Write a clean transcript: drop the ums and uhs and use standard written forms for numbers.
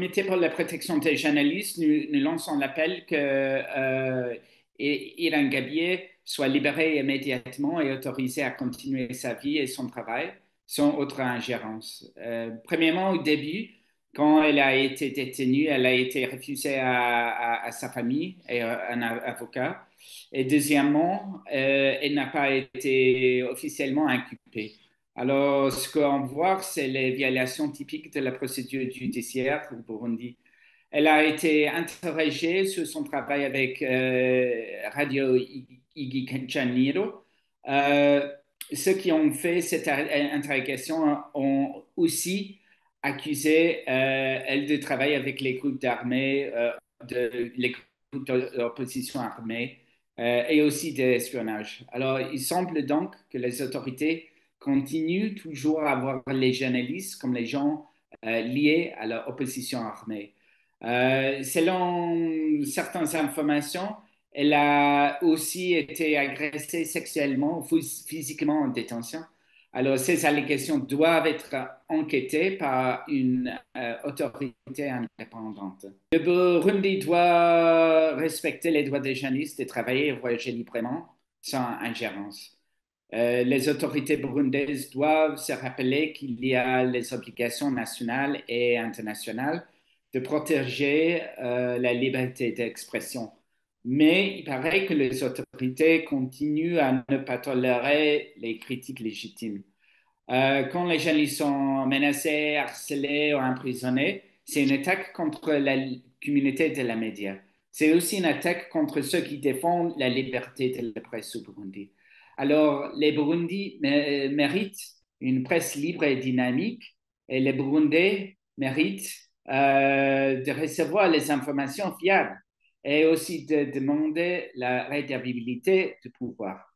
Comité pour la protection des journalistes, nous lançons l'appel que Iran Gabier soit libéré immédiatement et autorisé à continuer sa vie et son travail sans autre ingérence. Premièrement, au début, quand elle a été détenue, elle a été refusée à sa famille et à un avocat. Et deuxièmement, elle n'a pas été officiellement inculpée. Alors, ce qu'on voit, c'est les violations typiques de la procédure judiciaire au Burundi. Elle a été interrogée sur son travail avec Radio Igicaniro. Euh, Ceux qui ont fait cette interrogation ont aussi accusé elle de travailler avec les groupes d'armées, les groupes d'opposition armée et aussi d'espionnage. Alors, il semble donc que les autorités continuent toujours à voir les journalistes comme les gens liés à l'opposition armée. Selon certaines informations, elle a aussi été agressée sexuellement ou physiquement en détention. Alors, ces allégations doivent être enquêtées par une autorité indépendante. Le Burundi doit respecter les droits des journalistes et travailler et voyager librement sans ingérence. Les autorités burundaises doivent se rappeler qu'il y a les obligations nationales et internationales de protéger la liberté d'expression. Mais il paraît que les autorités continuent à ne pas tolérer les critiques légitimes. Quand les jeunes sont menacés, harcelés ou emprisonnés, c'est une attaque contre la communauté de la média. C'est aussi une attaque contre ceux qui défendent la liberté de la presse au Burundi. Alors, les Burundis méritent une presse libre et dynamique, et les Burundais méritent de recevoir les informations fiables et aussi de demander la rédabilité du pouvoir.